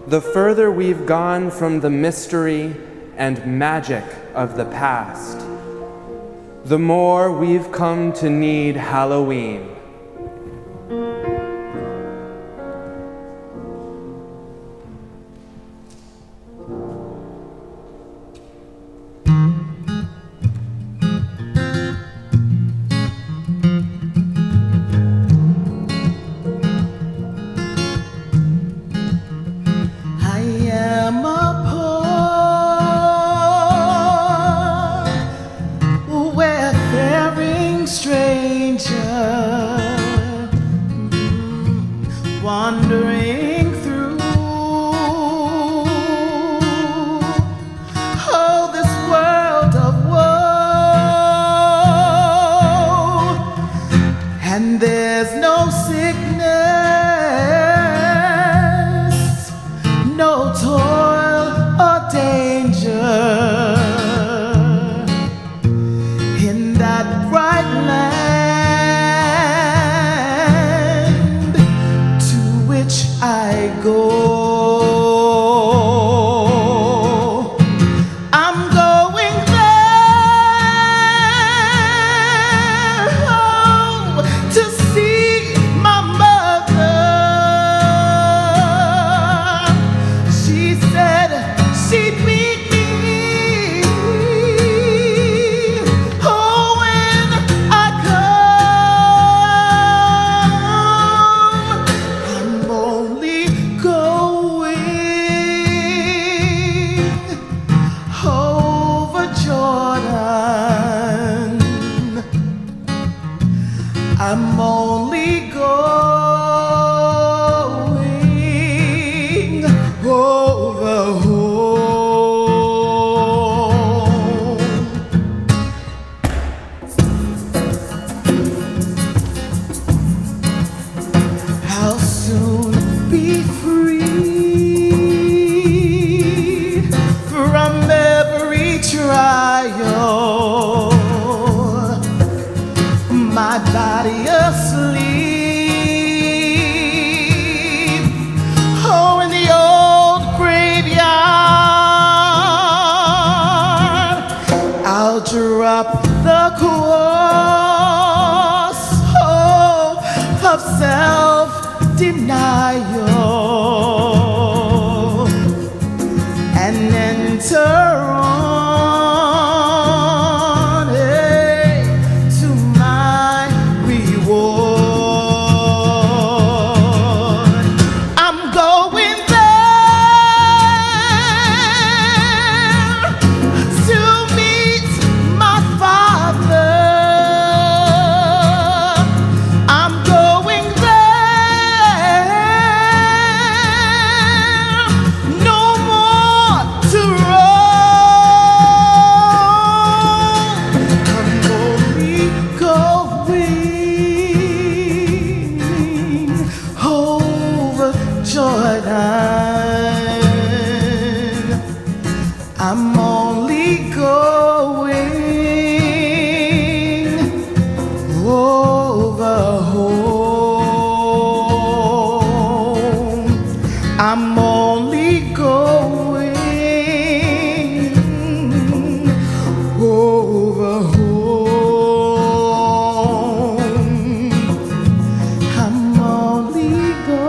the further we've gone from the mystery and magic of the past, the more we've come to need Halloween. Wandering through this world of woe, and there's no sickness, no toil or danger in that bright land I go. I'm going there, oh, to see my mother. She said she'd meet me, oh, when I come. I'm only going over Jordan. I'm only going over home. I'll soon be free from every trial, my body asleep, oh, in the old graveyard. I'll drop the cross, oh, of self-denial and enter on to my reward. I'm going there to meet my Father. I'm going there, no more to roam. I'm only going over Jordan. I'm only going over home. I'm only going over home. I'm only going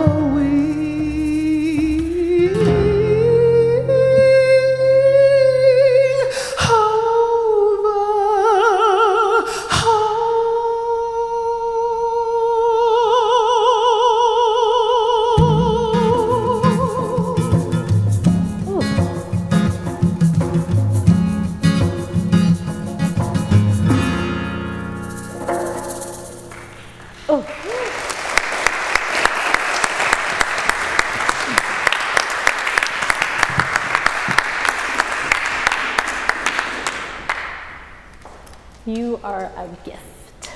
You are a gift.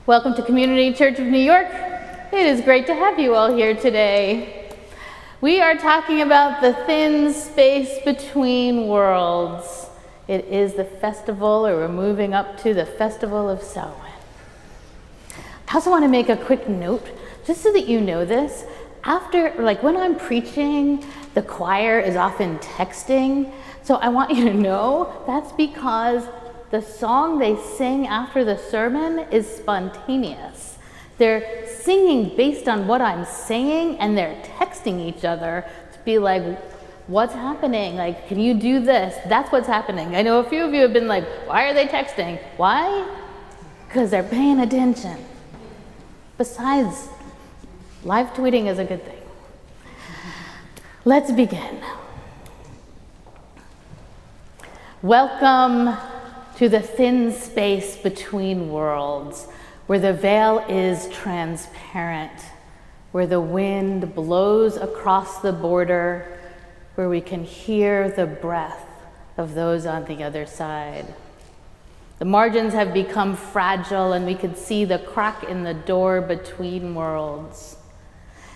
Welcome to Community Church of New York. It is great to have you all here today. We are talking about the thin space between worlds. It is the festival, or we're moving up to the Festival of Samhain. I also want to make a quick note. just so that you know this, after, like when I'm preaching, the choir is often texting. So I want you to know that's because the song they sing after the sermon is spontaneous. They're singing based on what I'm saying, and they're texting each other to be like, what's happening? Like, can you do this? That's what's happening. I know a few of you have been like, why are they texting? Why? Because they're paying attention. Besides, live tweeting is a good thing. Let's begin. Welcome to the thin space between worlds, where the veil is transparent, where the wind blows across the border, where we can hear the breath of those on the other side. The margins have become fragile, and we could see the crack in the door between worlds.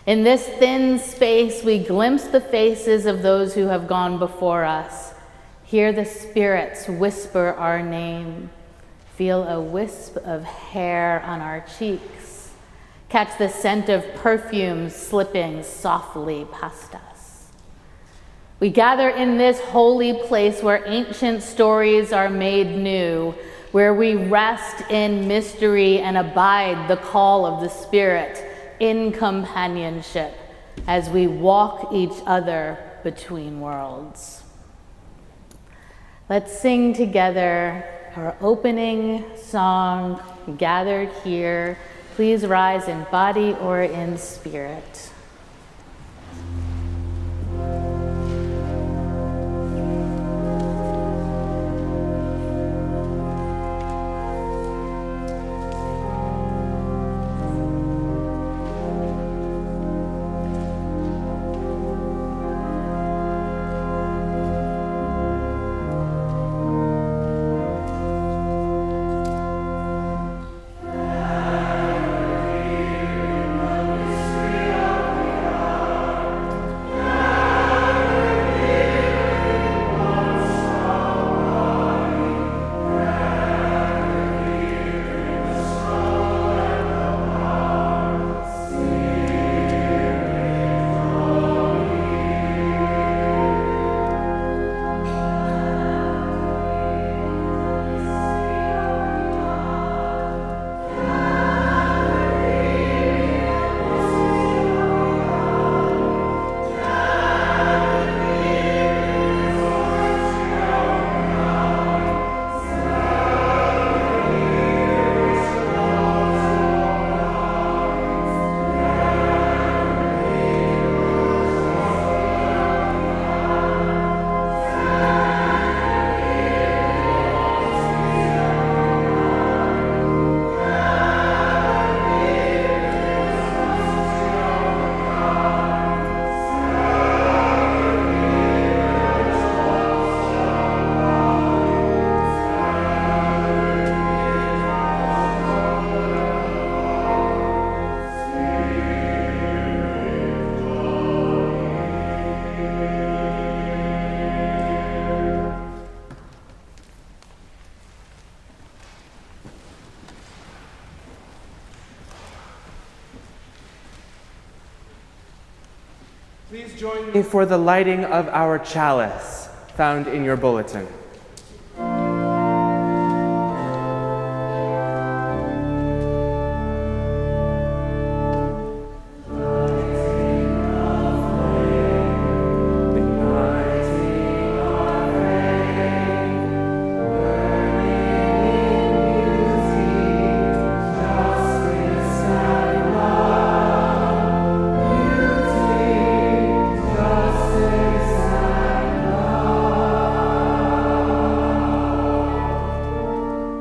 In this thin space, we glimpse the faces of those who have gone before us, hear the spirits whisper our name, feel a wisp of hair on our cheeks, catch the scent of perfume slipping softly past us. We gather in this holy place where ancient stories are made new, where we rest in mystery and abide the call of the Spirit in companionship as we walk each other between worlds. Let's sing together our opening song, Gathered Here. Please rise in body or in spirit. Please join me for the lighting of our chalice, found in your bulletin.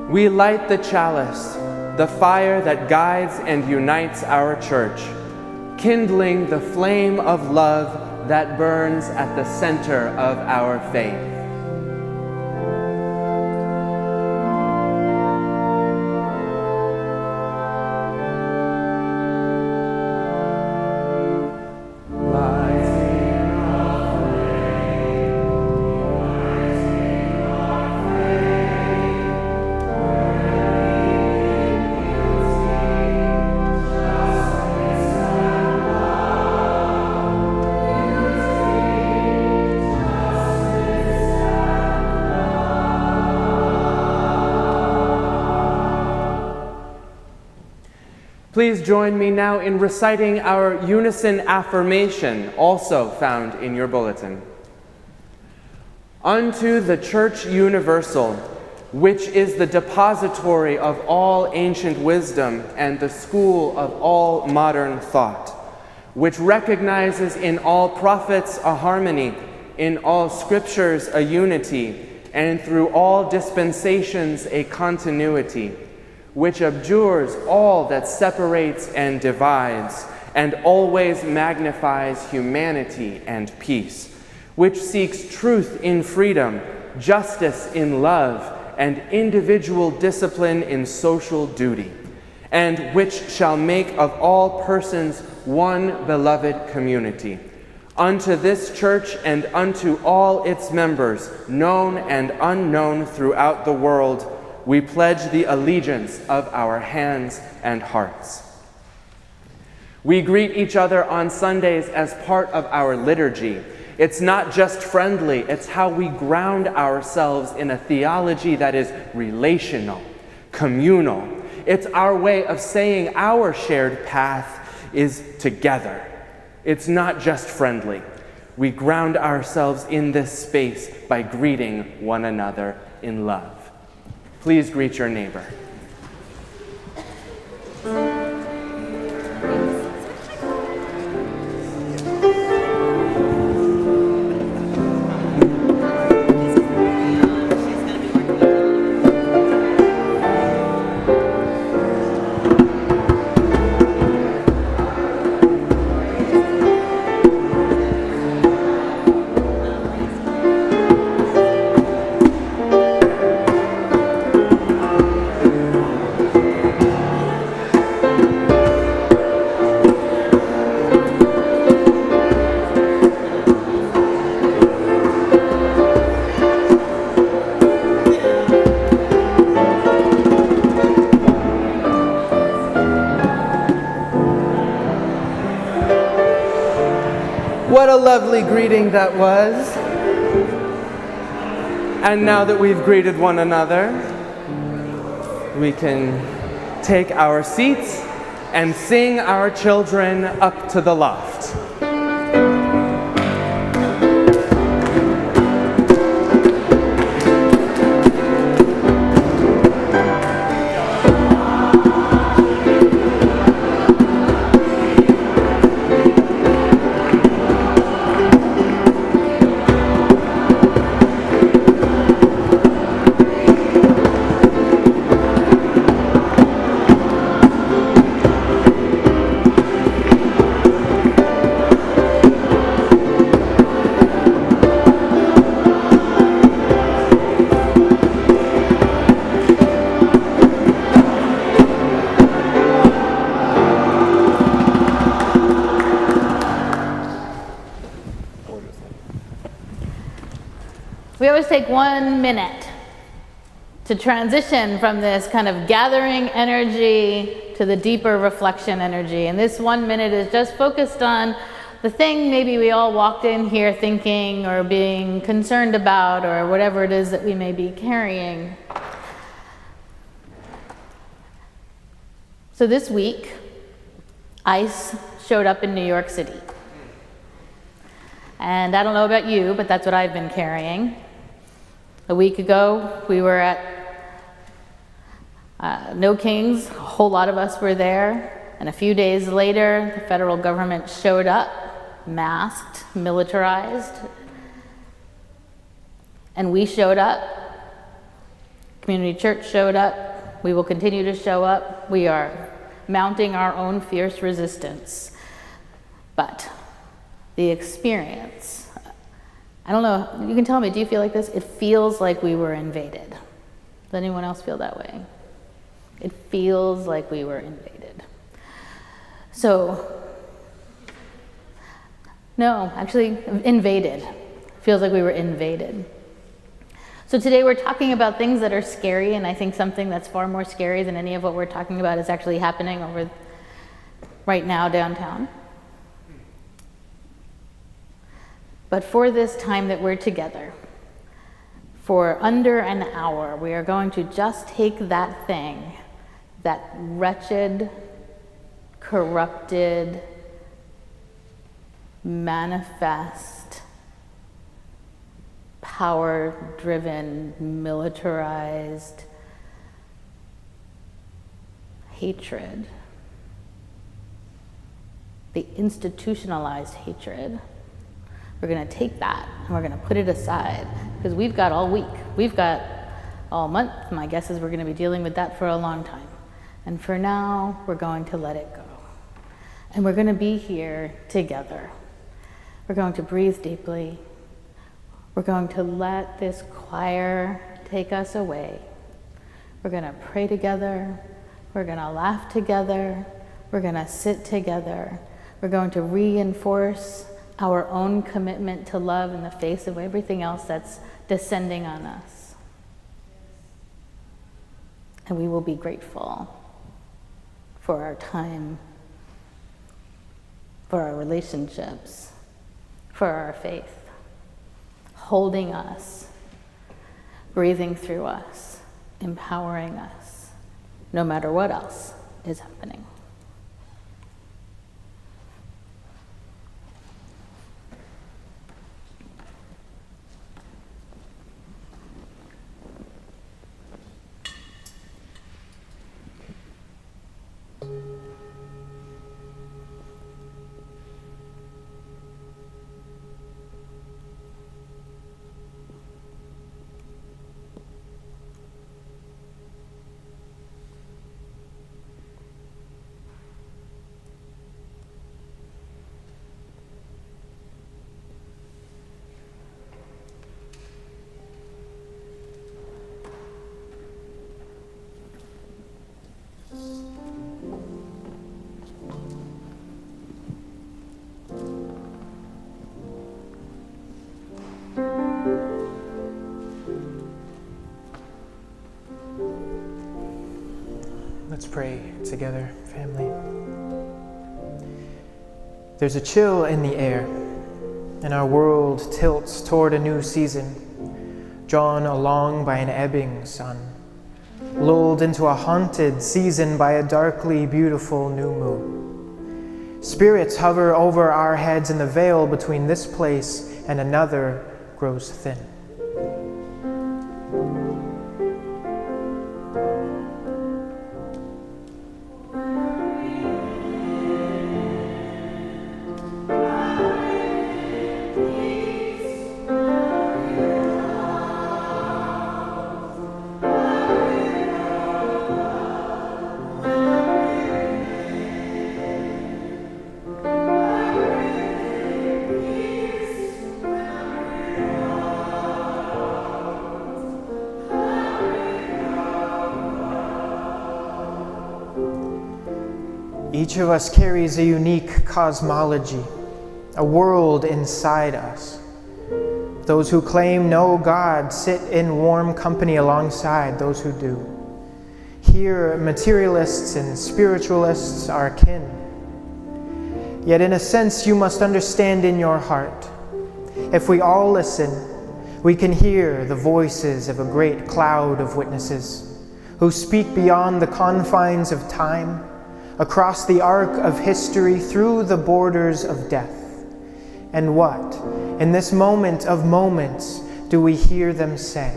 We light the chalice, the fire that guides and unites our church, kindling the flame of love that burns at the center of our faith. Please join me now in reciting our unison affirmation, also found in your bulletin. Unto the Church Universal, which is the depository of all ancient wisdom and the school of all modern thought, which recognizes in all prophets a harmony, in all scriptures a unity, and through all dispensations a continuity, which abjures all that separates and divides, and always magnifies humanity and peace, which seeks truth in freedom, justice in love, and individual discipline in social duty, and which shall make of all persons one beloved community. Unto this church and unto all its members, known and unknown throughout the world, we pledge the allegiance of our hands and hearts. We greet each other on Sundays as part of our liturgy. It's not just friendly, it's how we ground ourselves in a theology that is relational, communal. It's our way of saying our shared path is together. It's not just friendly. We ground ourselves in this space by greeting one another in love. Please greet your neighbor. What a lovely greeting that was. And now that we've greeted one another, we can take our seats and sing our children up to the loft. We always take 1 minute to transition from this kind of gathering energy to the deeper reflection energy. And this 1 minute is just focused on the thing maybe we all walked in here thinking or being concerned about, or whatever it is that we may be carrying. So this week, ICE showed up in New York City. And I don't know about you, but that's what I've been carrying. A week ago, we were at No Kings. A whole lot of us were there. And a few days later, the federal government showed up, masked, militarized. And we showed up. Community Church showed up. We will continue to show up. We are mounting our own fierce resistance. But the experience, I don't know, you can tell me, do you feel like this? It feels like we were invaded. Does anyone else feel that way? It feels like we were invaded. So, no, actually, invaded. Feels like we were invaded. So today we're talking about things that are scary, and I think something that's far more scary than any of what we're talking about is actually happening over right now downtown. But for this time that we're together, for under an hour, we are going to just take that thing, that wretched, corrupted, manifest, power-driven, militarized hatred, the institutionalized hatred. We're going to take that and we're going to put it aside because we've got all week. We've got all month. My guess is we're going to be dealing with that for a long time. And for now, we're going to let it go. And we're going to be here together. We're going to breathe deeply. We're going to let this choir take us away. We're going to pray together. We're going to laugh together. We're going to sit together. We're going to reinforce our own commitment to love in the face of everything else that's descending on us. And we will be grateful for our time, for our relationships, for our faith, holding us, breathing through us, empowering us, no matter what else is happening. Let's pray together, family. There's a chill in the air, and our world tilts toward a new season, drawn along by an ebbing sun, lulled into a haunted season by a darkly beautiful new moon. Spirits hover over our heads, and the veil between this place and another grows thin. Each of us carries a unique cosmology, a world inside us. Those who claim no God sit in warm company alongside those who do. Here, materialists and spiritualists are kin. Yet in a sense, you must understand in your heart, if we all listen, we can hear the voices of a great cloud of witnesses who speak beyond the confines of time, across the arc of history, through the borders of death. And what, in this moment of moments, do we hear them say?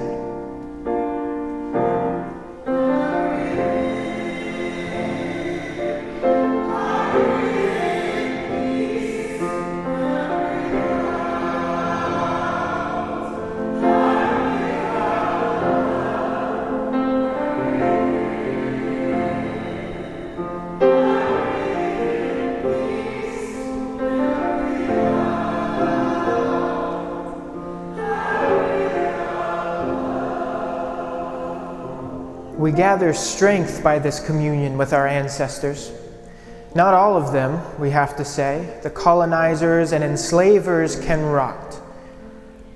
We gather strength by this communion with our ancestors. Not all of them, we have to say. The colonizers and enslavers can rot.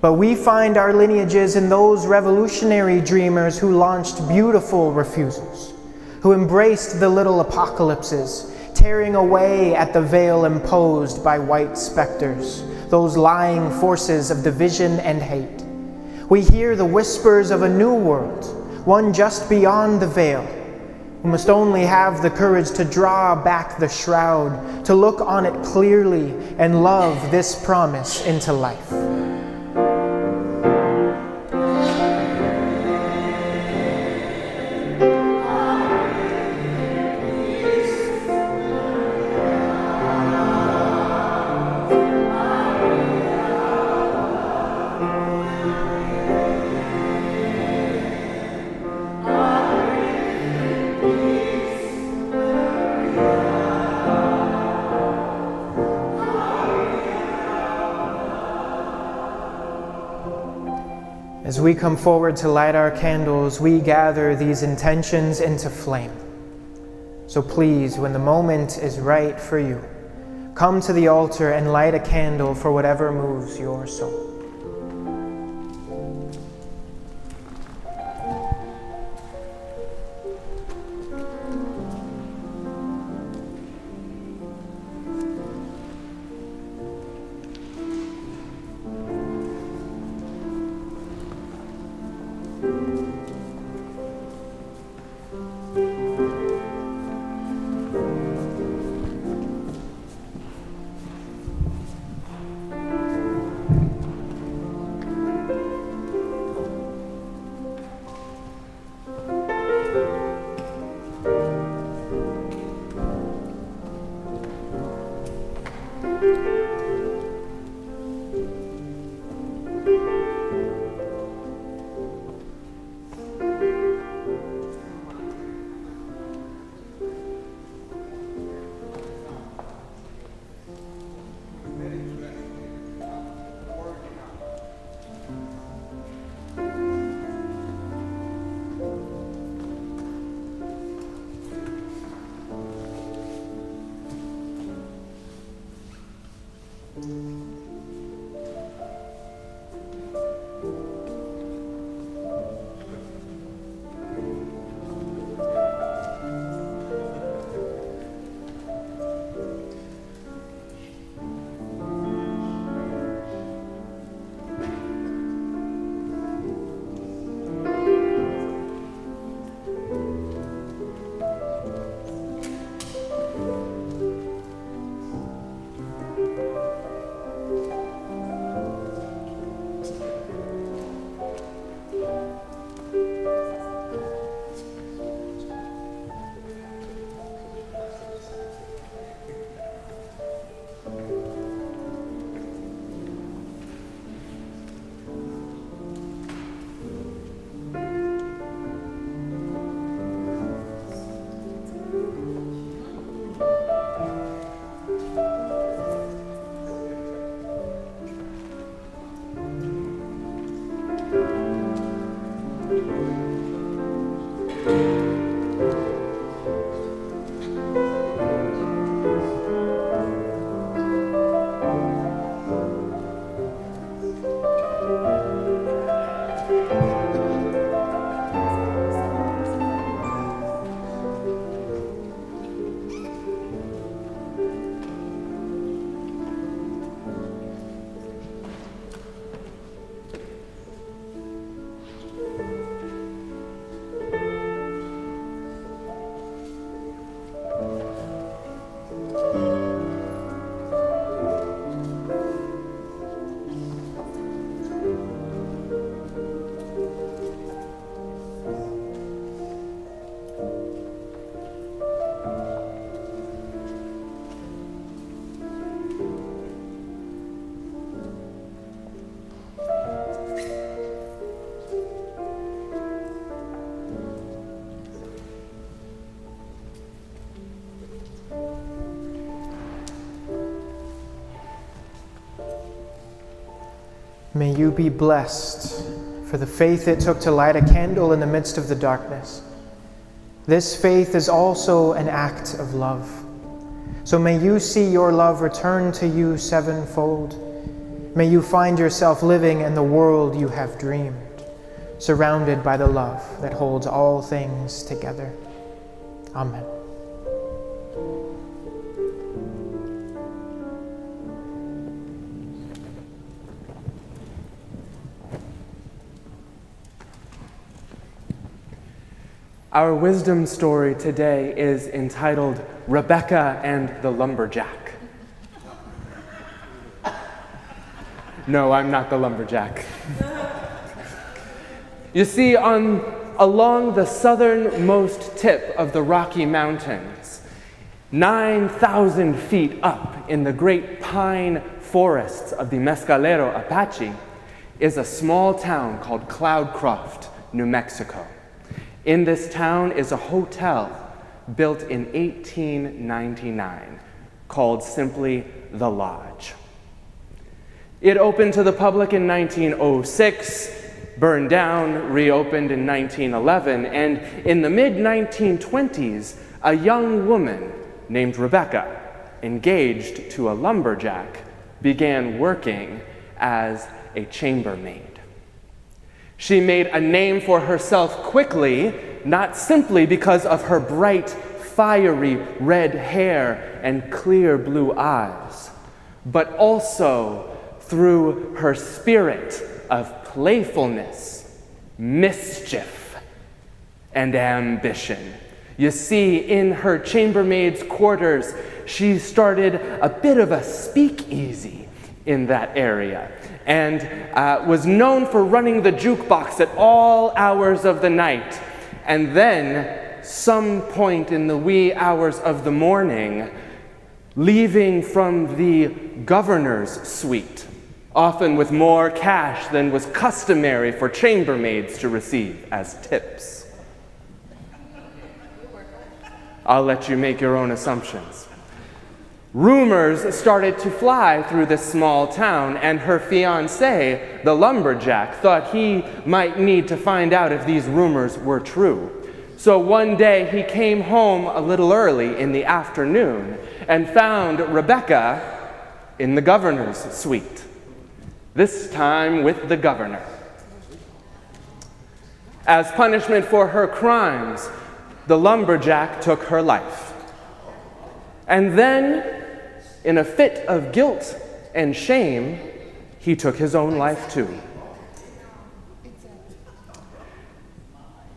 But we find our lineages in those revolutionary dreamers who launched beautiful refusals, who embraced the little apocalypses, tearing away at the veil imposed by white specters, those lying forces of division and hate. We hear the whispers of a new world, one just beyond the veil, We must only have the courage to draw back the shroud, to look on it clearly and love this promise into life. As we come forward to light our candles, we gather these intentions into flame. So please, when the moment is right for you, come to the altar and light a candle for whatever moves your soul. May you be blessed for the faith it took to light a candle in the midst of the darkness. This faith is also an act of love. So may you see your love return to you sevenfold. May you find yourself living in the world you have dreamed, surrounded by the love that holds all things together. Amen. Our wisdom story today is entitled Rebecca and the Lumberjack. No, I'm not the lumberjack. You see, along the southernmost tip of the Rocky Mountains, 9,000 feet up in the great pine forests of the Mescalero Apache, is a small town called Cloudcroft, New Mexico. In this town is a hotel built in 1899 called simply The Lodge. It opened to the public in 1906, burned down, reopened in 1911, and in the mid-1920s, a young woman named Rebecca, engaged to a lumberjack, began working as a chambermaid. She made a name for herself quickly, not simply because of her bright, fiery red hair and clear blue eyes, but also through her spirit of playfulness, mischief, and ambition. You see, in her chambermaid's quarters, she started a bit of a speakeasy in that area, and was known for running the jukebox at all hours of the night. And then, some point in the wee hours of the morning, leaving from the governor's suite, often with more cash than was customary for chambermaids to receive as tips. I'll let you make your own assumptions. Rumors started to fly through this small town, and her fiancé, the lumberjack, thought he might need to find out if these rumors were true. So one day he came home a little early in the afternoon and found Rebecca in the governor's suite, this time with the governor. As punishment for her crimes, the lumberjack took her life. And then, in a fit of guilt and shame, he took his own life too.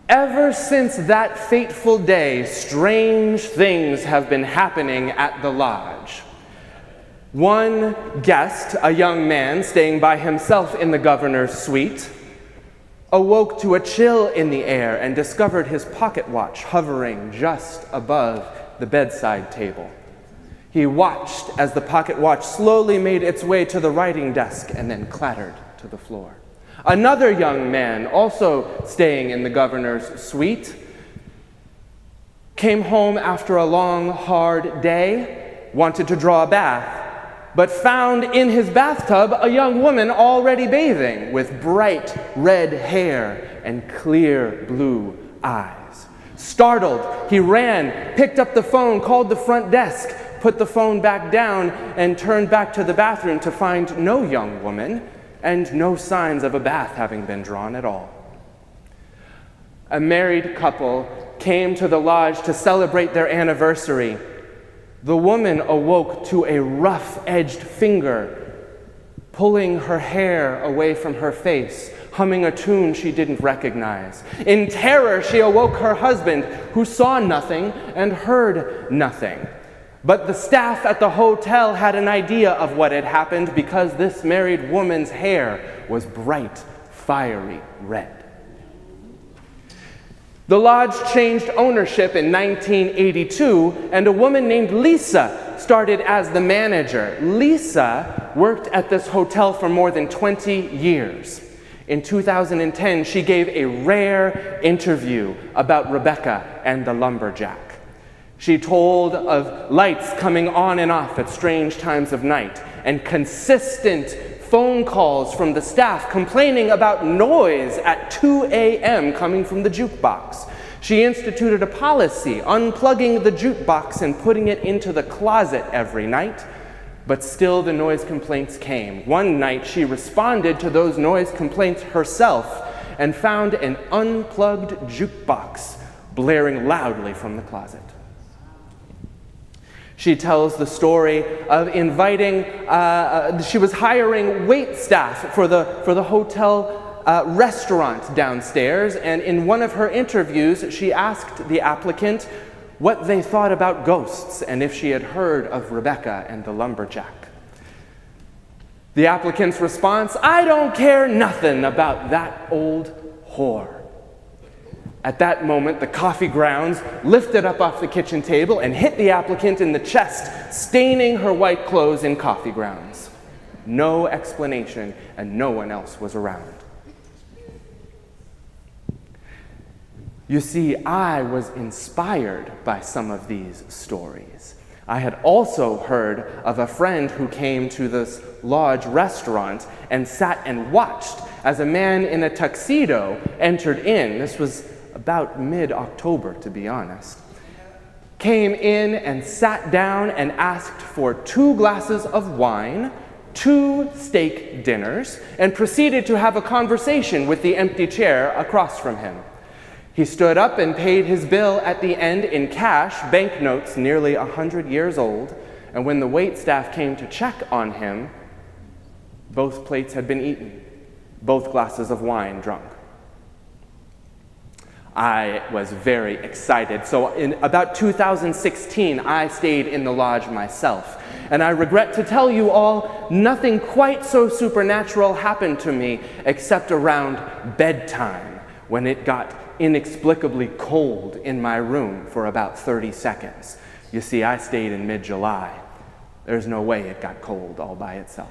Ever since that fateful day, strange things have been happening at the lodge. One guest, a young man staying by himself in the governor's suite, awoke to a chill in the air and discovered his pocket watch hovering just above the bedside table. He watched as the pocket watch slowly made its way to the writing desk and then clattered to the floor. Another young man, also staying in the governor's suite, came home after a long, hard day, wanted to draw a bath, but found in his bathtub a young woman already bathing with bright red hair and clear blue eyes. Startled, he ran, picked up the phone, called the front desk, put the phone back down, and turned back to the bathroom to find no young woman and no signs of a bath having been drawn at all. A married couple came to the lodge to celebrate their anniversary. The woman awoke to a rough-edged finger pulling her hair away from her face, humming a tune she didn't recognize. In terror, she awoke her husband, who saw nothing and heard nothing. But the staff at the hotel had an idea of what had happened because this married woman's hair was bright, fiery red. The lodge changed ownership in 1982, and a woman named Lisa started as the manager. Lisa worked at this hotel for more than 20 years. In 2010, she gave a rare interview about Rebecca and the lumberjack. She told of lights coming on and off at strange times of night, and consistent phone calls from the staff complaining about noise at 2 a.m. coming from the jukebox. She instituted a policy, unplugging the jukebox and putting it into the closet every night, but still the noise complaints came. One night she responded to those noise complaints herself and found an unplugged jukebox blaring loudly from the closet. She tells the story of inviting, she was hiring wait staff for the hotel restaurant downstairs, and in one of her interviews, she asked the applicant what they thought about ghosts and if she had heard of Rebecca and the lumberjack. The applicant's response, "I don't care nothing about that old whore." At that moment, the coffee grounds lifted up off the kitchen table and hit the applicant in the chest, staining her white clothes in coffee grounds. No explanation, and no one else was around. You see, I was inspired by some of these stories. I had also heard of a friend who came to this lodge restaurant and sat and watched as a man in a tuxedo entered in. This was about mid-October, to be honest. Came in and sat down and asked for 2 glasses of wine, 2 steak dinners, and proceeded to have a conversation with the empty chair across from him. He stood up and paid his bill at the end in cash, banknotes nearly 100 years old, and when the waitstaff came to check on him, both plates had been eaten, both glasses of wine drunk. I was very excited. So in about 2016, I stayed in the lodge myself. And I regret to tell you all, nothing quite so supernatural happened to me except around bedtime, when it got inexplicably cold in my room for about 30 seconds. You see, I stayed in mid-July. There's no way it got cold all by itself.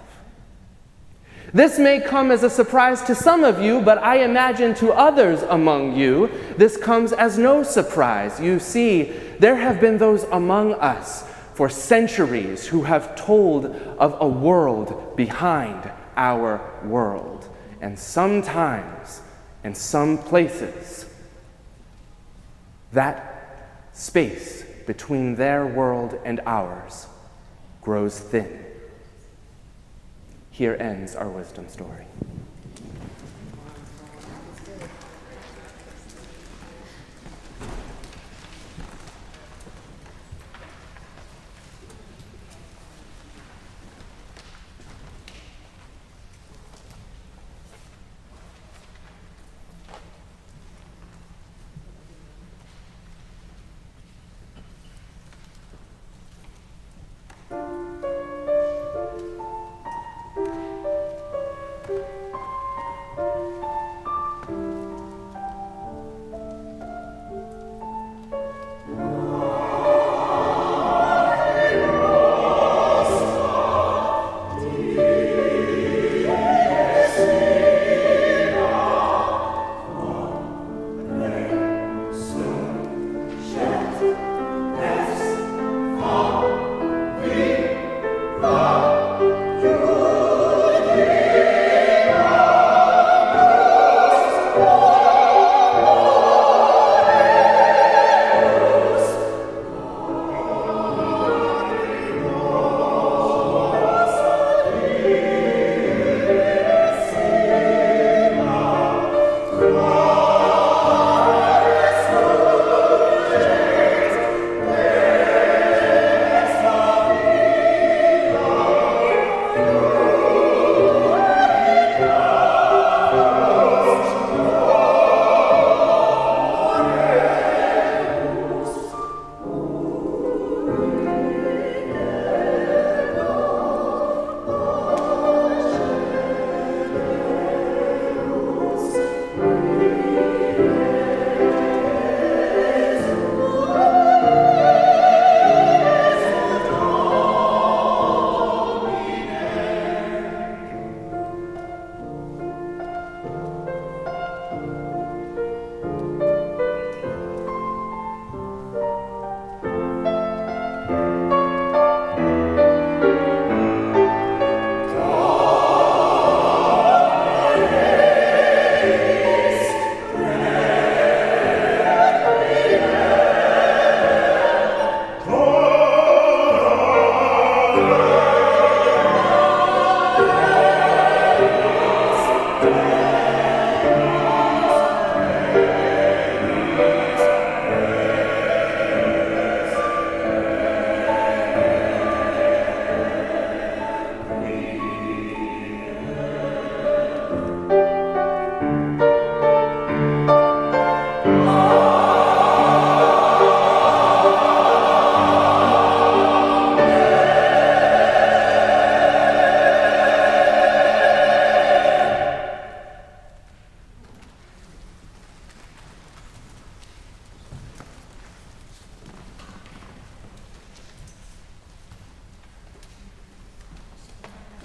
This may come as a surprise to some of you, but I imagine to others among you, this comes as no surprise. You see, there have been those among us for centuries who have told of a world behind our world. And sometimes, in some places, that space between their world and ours grows thin. Here ends our wisdom story.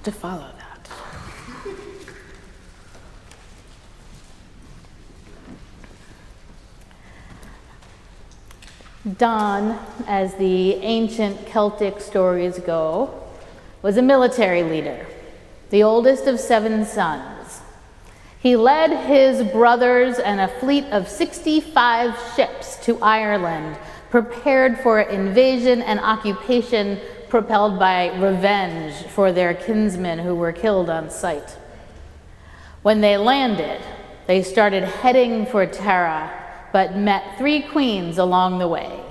to follow that. Don, as the ancient Celtic stories go, was a military leader, the oldest of 7 sons. He led his brothers and a fleet of 65 ships to Ireland, prepared for invasion and occupation, propelled by revenge for their kinsmen who were killed on sight. When they landed, they started heading for Tara, but met 3 queens along the way.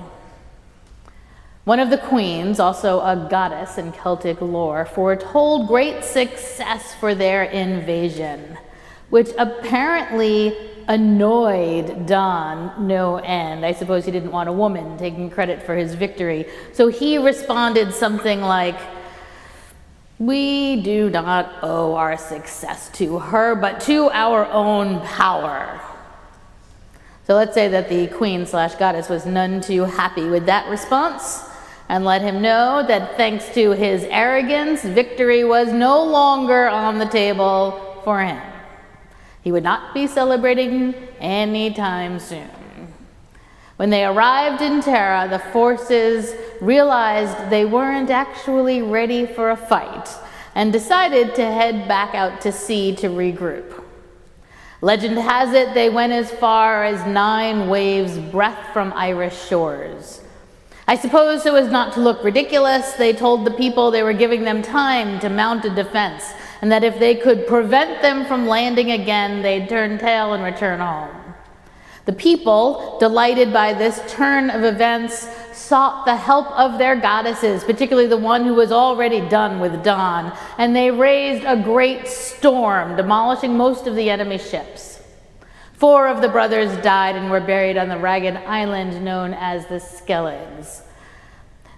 One of the queens, also a goddess in Celtic lore, foretold great success for their invasion, which apparently annoyed Don no end. I suppose he didn't want a woman taking credit for his victory. So he responded something like, "We do not owe our success to her, but to our own power." So let's say that the queen/goddess was none too happy with that response and let him know that thanks to his arrogance, victory was no longer on the table for him. He would not be celebrating anytime soon. When they arrived in Tara, the forces realized they weren't actually ready for a fight and decided to head back out to sea to regroup. Legend has it they went as far as 9 waves' breadth from Irish shores. I suppose so as not to look ridiculous, they told the people they were giving them time to mount a defense, and that if they could prevent them from landing again, they'd turn tail and return home. The people, delighted by this turn of events, sought the help of their goddesses, particularly the one who was already done with Don, and they raised a great storm, demolishing most of the enemy ships. 4 of the brothers died and were buried on the ragged island known as the Skelligs.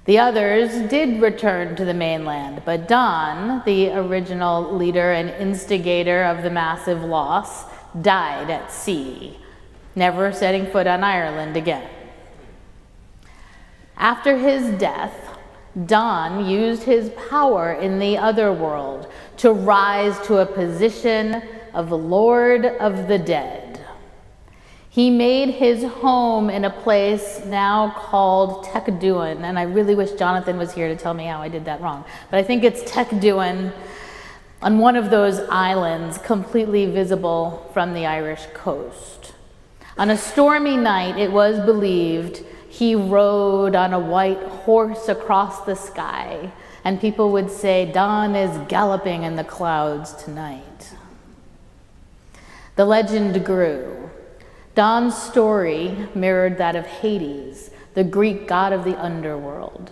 The others did return to the mainland, but Don, the original leader and instigator of the massive loss, died at sea, never setting foot on Ireland again. After his death, Don used his power in the other world to rise to a position of Lord of the Dead. He made his home in a place now called Techduin, and I really wish Jonathan was here to tell me how I did that wrong, but I think it's Techduin, on one of those islands completely visible from the Irish coast. On a stormy night, it was believed he rode on a white horse across the sky, and people would say, "Don is galloping in the clouds tonight." The legend grew. Don's story mirrored that of Hades, the Greek god of the underworld.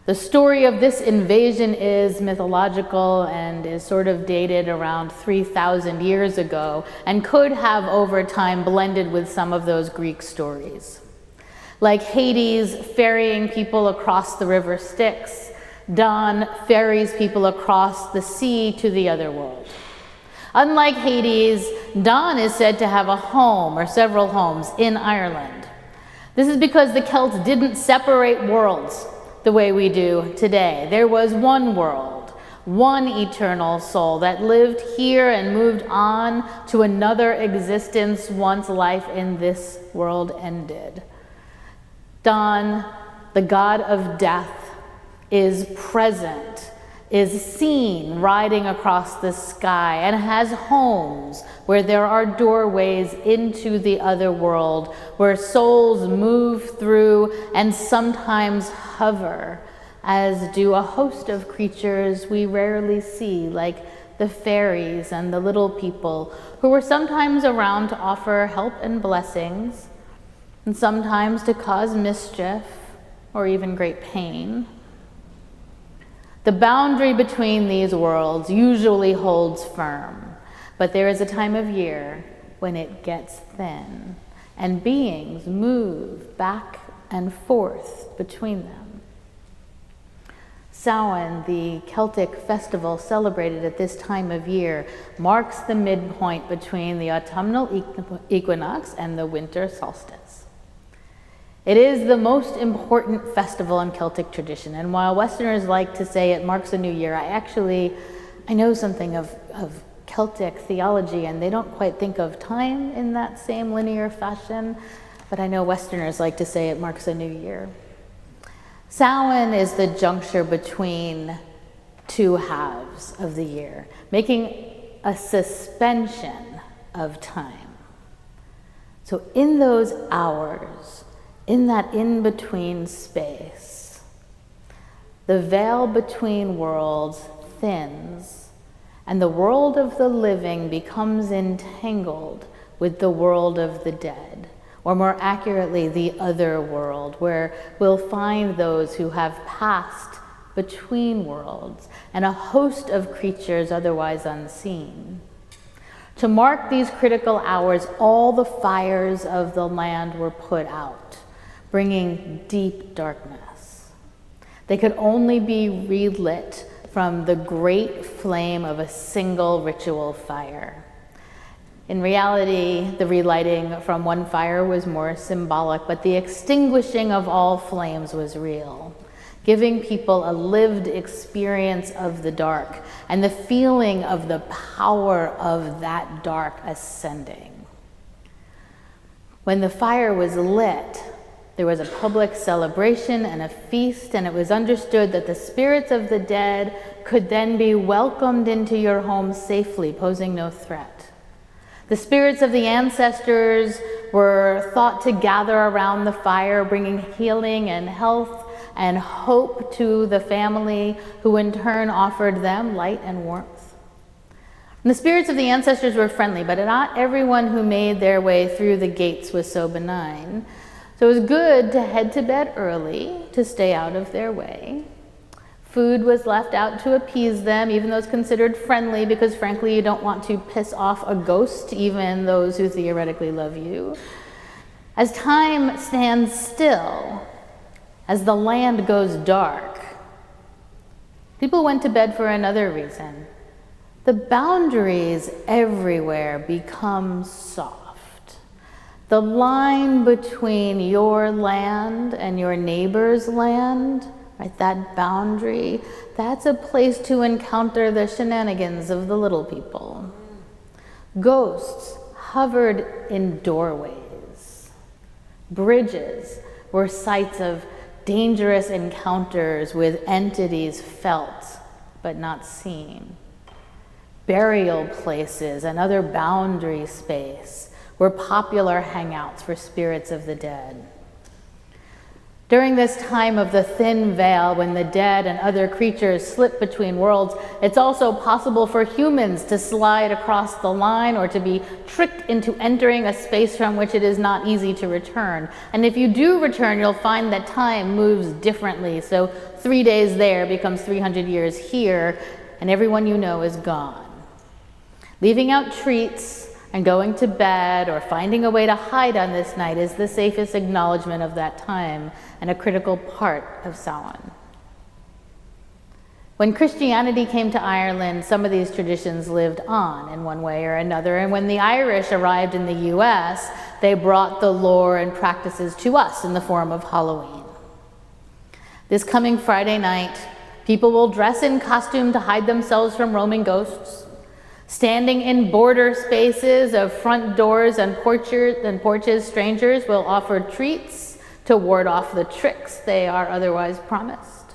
The story of this invasion is mythological and is sort of dated around 3,000 years ago and could have over time blended with some of those Greek stories. Like Hades ferrying people across the river Styx, Don ferries people across the sea to the other world. Unlike Hades, Don is said to have a home or several homes in Ireland. This is because the Celts didn't separate worlds the way we do today. There was one world, one eternal soul that lived here and moved on to another existence once life in this world ended. Don, the god of death, is present, is seen riding across the sky, and has homes where there are doorways into the other world, where souls move through and sometimes hover, as do a host of creatures we rarely see, like the fairies and the little people, who were sometimes around to offer help and blessings, and sometimes to cause mischief or even great pain. The boundary between these worlds usually holds firm, but there is a time of year when it gets thin, and beings move back and forth between them. Samhain, the Celtic festival celebrated at this time of year, marks the midpoint between the autumnal equinox and the winter solstice. It is the most important festival in Celtic tradition, and while Westerners like to say it marks a new year, I actually I know something of Celtic theology, and they don't quite think of time in that same linear fashion, but I know Westerners like to say it marks a new year. Samhain is the juncture between two halves of the year, making a suspension of time. So in those hours, in that in-between space, the veil between worlds thins, and the world of the living becomes entangled with the world of the dead, or more accurately, the other world, where we'll find those who have passed between worlds and a host of creatures otherwise unseen. To mark these critical hours, all the fires of the land were put out, bringing deep darkness. They could only be relit from the great flame of a single ritual fire. In reality, the relighting from one fire was more symbolic, but the extinguishing of all flames was real, giving people a lived experience of the dark and the feeling of the power of that dark ascending. When the fire was lit, there was a public celebration and a feast, and it was understood that the spirits of the dead could then be welcomed into your home safely, posing no threat. The spirits of the ancestors were thought to gather around the fire, bringing healing and health and hope to the family, who in turn offered them light and warmth. And the spirits of the ancestors were friendly, but not everyone who made their way through the gates was so benign. So it was good to head to bed early to stay out of their way. Food was left out to appease them, even though it's considered friendly, because frankly, you don't want to piss off a ghost, even those who theoretically love you. As time stands still, as the land goes dark, people went to bed for another reason. The boundaries everywhere become soft. The line between your land and your neighbor's land, right, that boundary, that's a place to encounter the shenanigans of the little people. Ghosts hovered in doorways. Bridges were sites of dangerous encounters with entities felt but not seen. Burial places and other boundary space were popular hangouts for spirits of the dead. During this time of the thin veil, when the dead and other creatures slip between worlds, it's also possible for humans to slide across the line or to be tricked into entering a space from which it is not easy to return. And if you do return, you'll find that time moves differently. So 3 days there becomes 300 years here, and everyone you know is gone. Leaving out treats and going to bed or finding a way to hide on this night is the safest acknowledgement of that time and a critical part of Samhain. When Christianity came to Ireland, some of these traditions lived on in one way or another, and when the Irish arrived in the US, they brought the lore and practices to us in the form of Halloween. This coming Friday night, people will dress in costume to hide themselves from roaming ghosts. Standing in border spaces of front doors and porches, strangers will offer treats to ward off the tricks they are otherwise promised.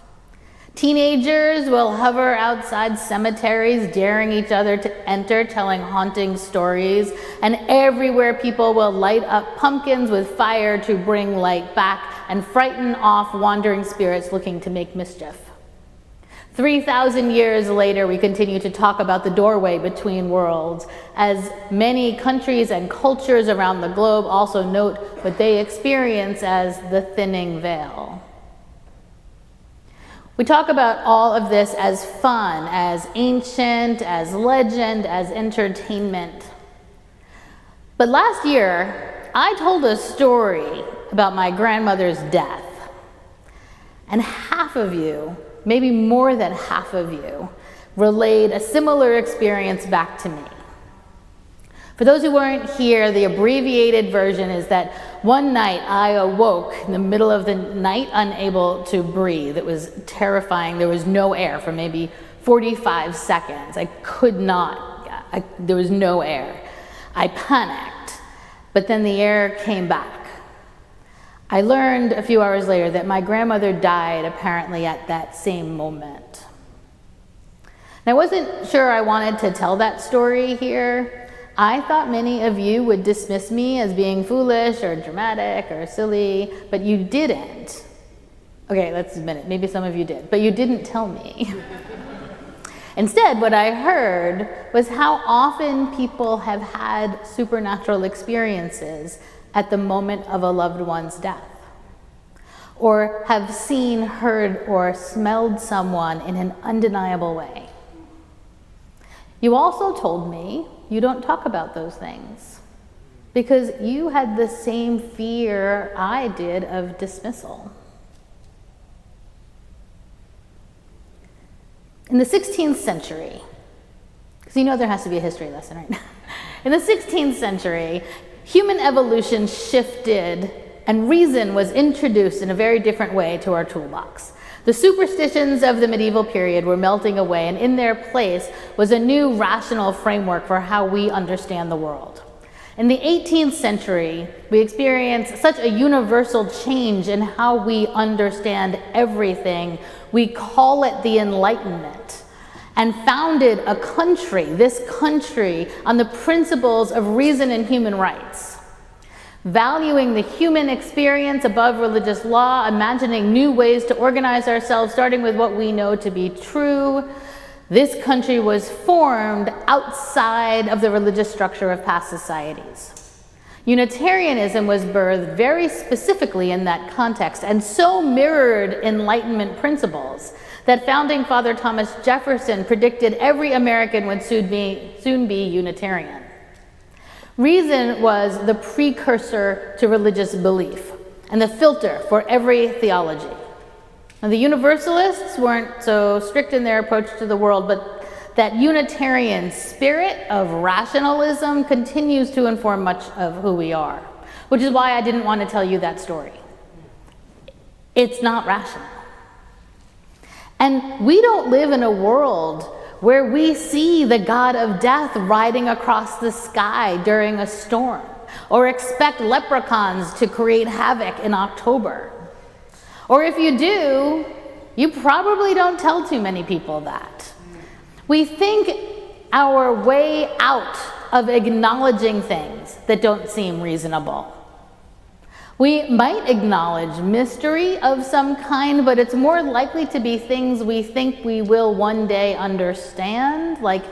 Teenagers will hover outside cemeteries, daring each other to enter, telling haunting stories. And everywhere people will light up pumpkins with fire to bring light back and frighten off wandering spirits looking to make mischief. 3,000 years later, we continue to talk about the doorway between worlds, as many countries and cultures around the globe also note what they experience as the thinning veil. We talk about all of this as fun, as ancient, as legend, as entertainment. But last year, I told a story about my grandmother's death, and half of you, maybe more than half of you, relayed a similar experience back to me. For those who weren't here, the abbreviated version is that one night I awoke in the middle of the night unable to breathe. It was terrifying. There was no air for maybe 45 seconds. I could not, there was no air. I panicked, but then the air came back. I learned a few hours later that my grandmother died apparently at that same moment. And I wasn't sure I wanted to tell that story here. I thought many of you would dismiss me as being foolish or dramatic or silly, but you didn't. Okay, let's admit it, maybe some of you did, but you didn't tell me. Instead, what I heard was how often people have had supernatural experiences at the moment of a loved one's death, or have seen, heard, or smelled someone in an undeniable way. You also told me you don't talk about those things because you had the same fear I did of dismissal. In the 16th century, because you know there has to be a history lesson, right? In the 16th century, human evolution shifted and reason was introduced in a very different way to our toolbox. The superstitions of the medieval period were melting away, and in their place was a new rational framework for how we understand the world. In the 18th century, we experienced such a universal change in how we understand everything. We call it the Enlightenment, and founded a country, this country, on the principles of reason and human rights. Valuing the human experience above religious law, imagining new ways to organize ourselves, starting with what we know to be true. This country was formed outside of the religious structure of past societies. Unitarianism was birthed very specifically in that context, and so mirrored Enlightenment principles that founding Father Thomas Jefferson predicted every American would soon be Unitarian. Reason was the precursor to religious belief and the filter for every theology. Now, the Universalists weren't so strict in their approach to the world, but that Unitarian spirit of rationalism continues to inform much of who we are, which is why I didn't want to tell you that story. It's not rational. And we don't live in a world where we see the god of death riding across the sky during a storm, or expect leprechauns to create havoc in October. Or if you do, you probably don't tell too many people that. We think our way out of acknowledging things that don't seem reasonable. We might acknowledge mystery of some kind, but it's more likely to be things we think we will one day understand, like,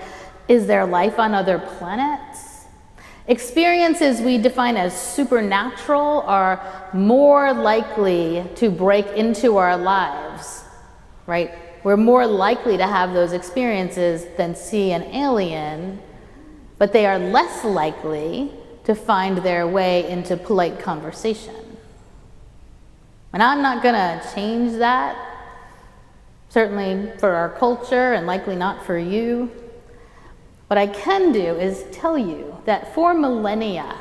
is there life on other planets? Experiences we define as supernatural are more likely to break into our lives, right? We're more likely to have those experiences than see an alien, but they are less likely to find their way into polite conversation. And I'm not going to change that, certainly for our culture and likely not for you. What I can do is tell you that for millennia,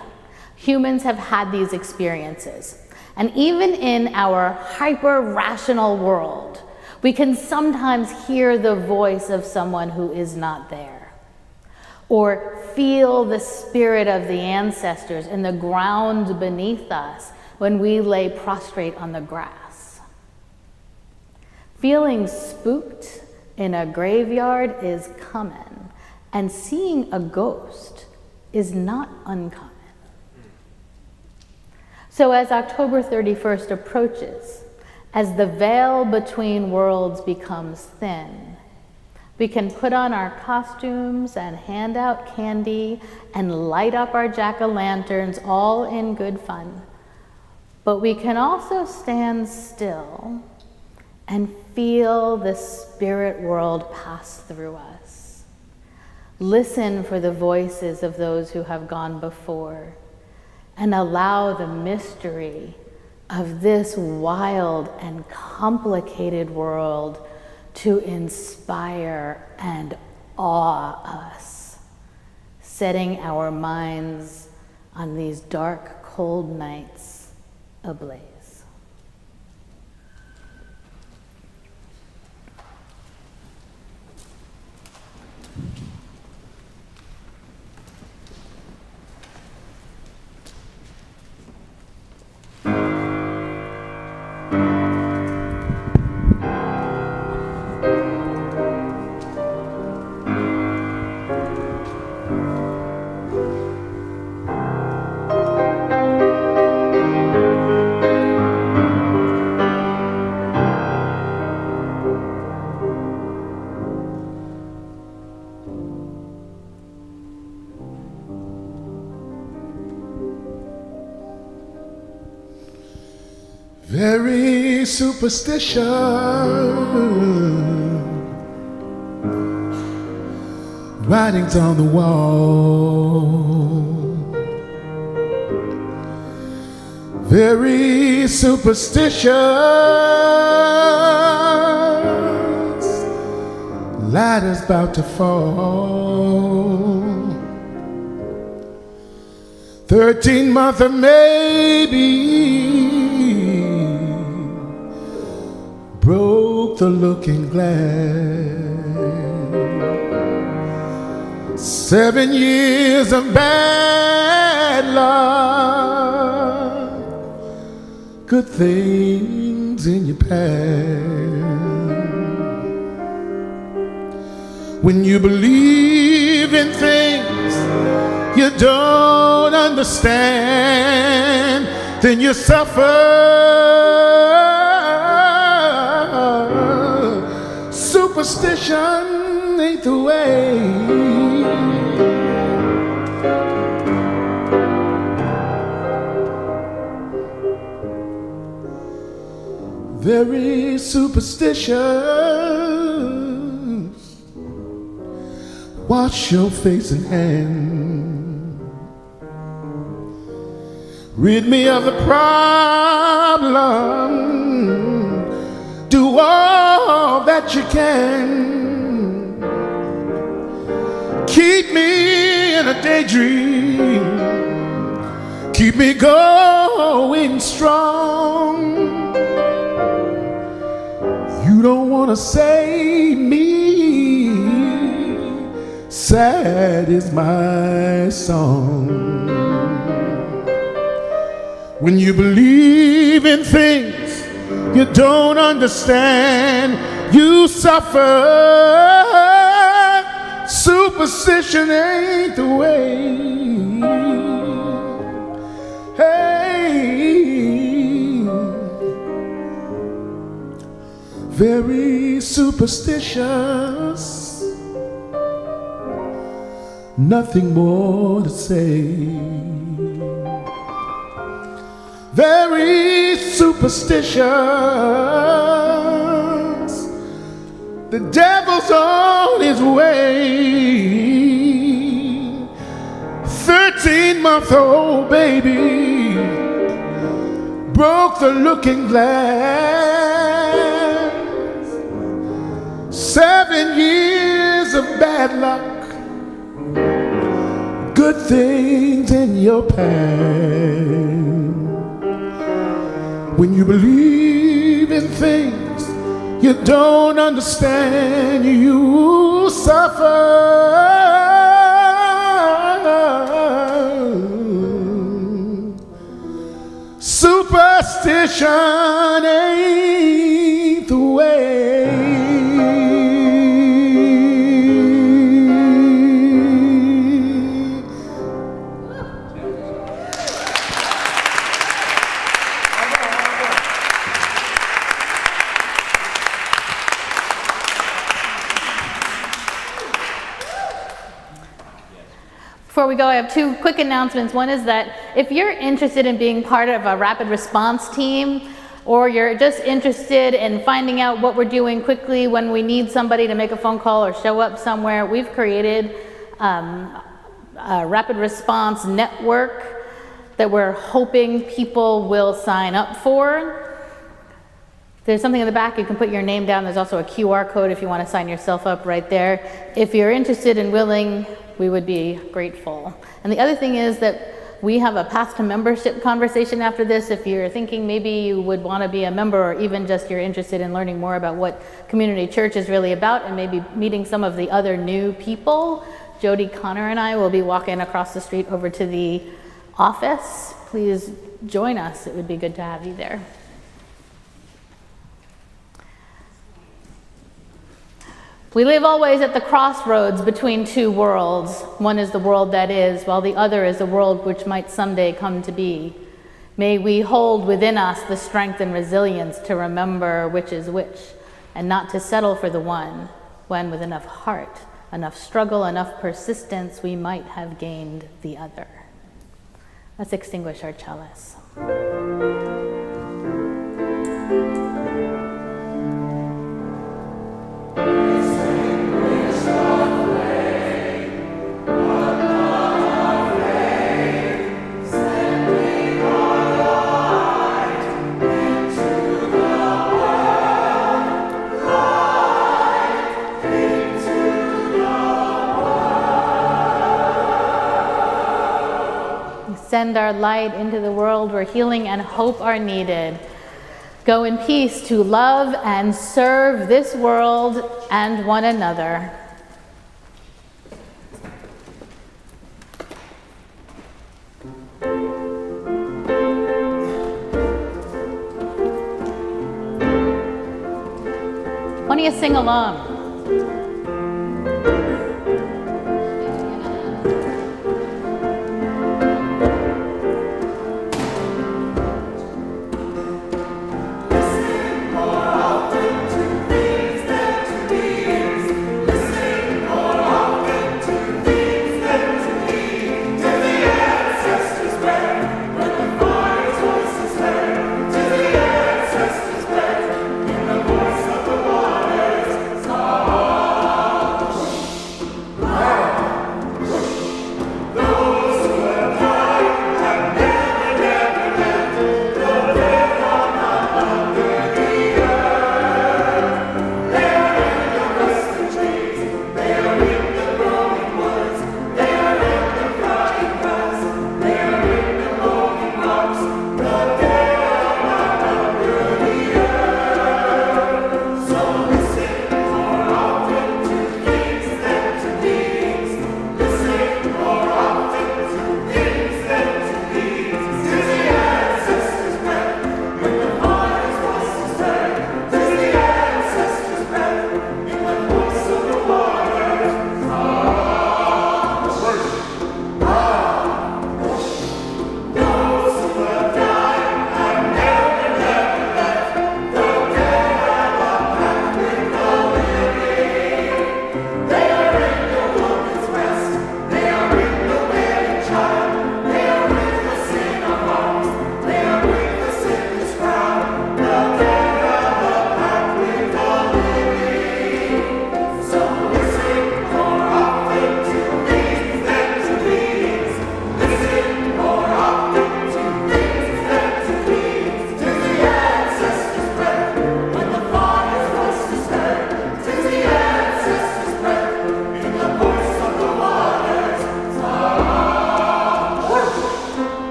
humans have had these experiences. And even in our hyper-rational world, we can sometimes hear the voice of someone who is not there, or feel the spirit of the ancestors in the ground beneath us when we lay prostrate on the grass. Feeling spooked in a graveyard is common, and seeing a ghost is not uncommon. So as October 31st approaches, as the veil between worlds becomes thin, we can put on our costumes and hand out candy and light up our jack-o'-lanterns, all in good fun. But we can also stand still and feel the spirit world pass through us. Listen for the voices of those who have gone before, and allow the mystery of this wild and complicated world to inspire and awe us, setting our minds on these dark, cold nights ablaze. very superstitious. Writings on the wall, very superstitious. Ladder's about to fall. 13-month maybe broke the looking glass. 7 years of bad luck, good things in your past. When you believe in things you don't understand, then you suffer. Superstition ain't the way. Very superstitious. Wash your face and hands. Rid me of the problem. Do all that you can. Keep me in a daydream. Keep me going strong. You don't want to say me. Sad is my song. When you believe in things you don't understand, you suffer. Superstition ain't the way. Hey, very superstitious. Nothing more to say. Very superstitious. The devil's on his way. 13-month-old baby broke the looking glass. 7 years of bad luck, good things in your past. When you believe in things you don't understand, you suffer. Superstition ain't the way. Before we go, I have two quick announcements. One is that if you're interested in being part of a rapid response team, or you're just interested in finding out what we're doing quickly when we need somebody to make a phone call or show up somewhere, we've created a rapid response network that we're hoping people will sign up for. There's something in the back, you can put your name down. There's also a QR code if you want to sign yourself up right there. If you're interested and willing, we would be grateful. And the other thing is that we have a path to membership conversation after this. If you're thinking maybe you would want to be a member, or even just you're interested in learning more about what community church is really about and maybe meeting some of the other new people, Jody, Connor, and I will be walking across the street over to the office. Please join us. It would be good to have you there. We live always at the crossroads between two worlds. One is the world that is, while the other is the world which might someday come to be. May we hold within us the strength and resilience to remember which is which, and not to settle for the one, when with enough heart, enough struggle, enough persistence, we might have gained the other. Let's extinguish our chalice. Send our light into the world where healing and hope are needed. Go in peace to love and serve this world and one another. Why don't you sing along?